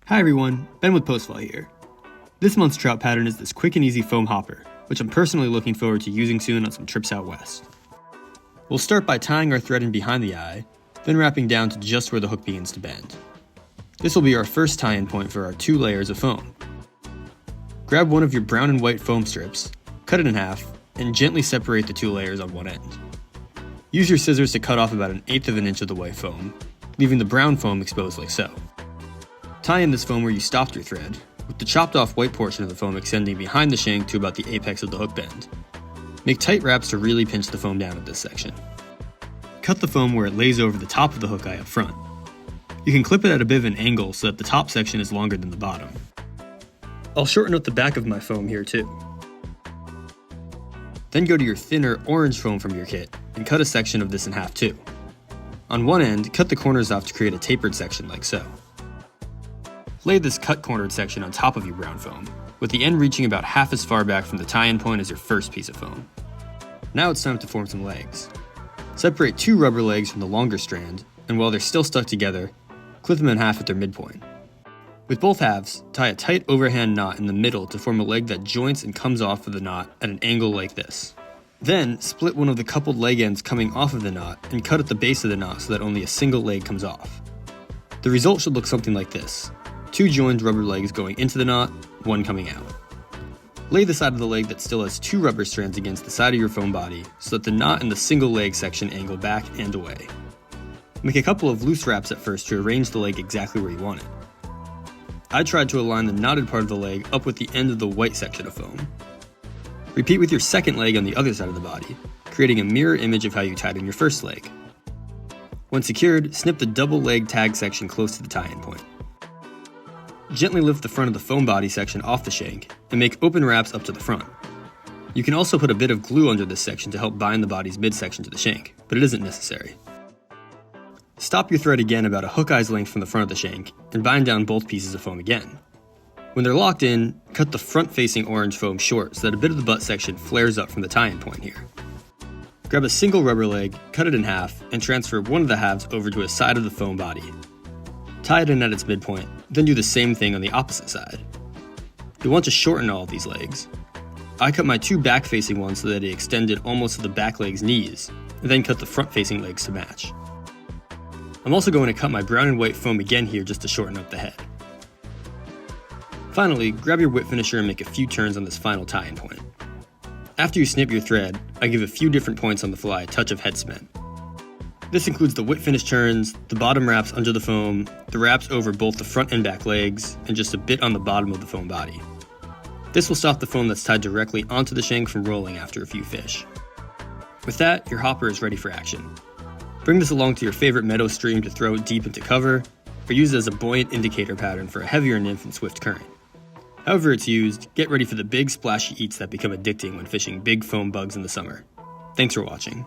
Hi everyone, Ben with Postfly here. This month's trout pattern is this quick and easy foam hopper, which I'm personally looking forward to using soon on some trips out west. We'll start by tying our thread in behind the eye, then wrapping down to just where the hook begins to bend. This will be our first tie-in point for our 2 layers of foam. Grab one of your brown and white foam strips, cut it in half, and gently separate the 2 layers on one end. Use your scissors to cut off about 1/8 of an inch of the white foam, leaving the brown foam exposed like so. Tie in this foam where you stopped your thread, with the chopped off white portion of the foam extending behind the shank to about the apex of the hook bend. Make tight wraps to really pinch the foam down at this section. Cut the foam where it lays over the top of the hook eye up front. You can clip it at a bit of an angle so that the top section is longer than the bottom. I'll shorten out the back of my foam here too. Then go to your thinner orange foam from your kit and cut a section of this in half too. On one end, cut the corners off to create a tapered section like so. Lay this cut cornered section on top of your brown foam, with the end reaching about half as far back from the tie-in point as your first piece of foam. Now it's time to form some legs. Separate 2 rubber legs from the longer strand, and while they're still stuck together, clip them in half at their midpoint. With both halves, tie a tight overhand knot in the middle to form a leg that joints and comes off of the knot at an angle like this. Then, split one of the coupled leg ends coming off of the knot and cut at the base of the knot so that only a single leg comes off. The result should look something like this. 2 joined rubber legs going into the knot, 1 coming out. Lay the side of the leg that still has 2 rubber strands against the side of your foam body so that the knot and the single leg section angle back and away. Make a couple of loose wraps at first to arrange the leg exactly where you want it. I tried to align the knotted part of the leg up with the end of the white section of foam. Repeat with your second leg on the other side of the body, creating a mirror image of how you tied in your first leg. When secured, snip the double leg tag section close to the tie-in point. Gently lift the front of the foam body section off the shank and make open wraps up to the front. You can also put a bit of glue under this section to help bind the body's midsection to the shank, but it isn't necessary. Stop your thread again about a hook eye's length from the front of the shank and bind down both pieces of foam again. When they're locked in, cut the front-facing orange foam short so that a bit of the butt section flares up from the tie-in point here. Grab a single rubber leg, cut it in half, and transfer one of the halves over to a side of the foam body. Tie it in at its midpoint, then do the same thing on the opposite side. You'll want to shorten all of these legs. I cut my 2 back-facing ones so that they extended almost to the back leg's knees, and then cut the front-facing legs to match. I'm also going to cut my brown and white foam again here just to shorten up the head. Finally, grab your whip finisher and make a few turns on this final tie-in point. After you snip your thread, I give a few different points on the fly a touch of head cement. This includes the whip finish turns, the bottom wraps under the foam, the wraps over both the front and back legs, and just a bit on the bottom of the foam body. This will stop the foam that's tied directly onto the shank from rolling after a few fish. With that, your hopper is ready for action. Bring this along to your favorite meadow stream to throw it deep into cover, or use it as a buoyant indicator pattern for a heavier nymph in swift current. However it's used, get ready for the big splashy eats that become addicting when fishing big foam bugs in the summer. Thanks for watching.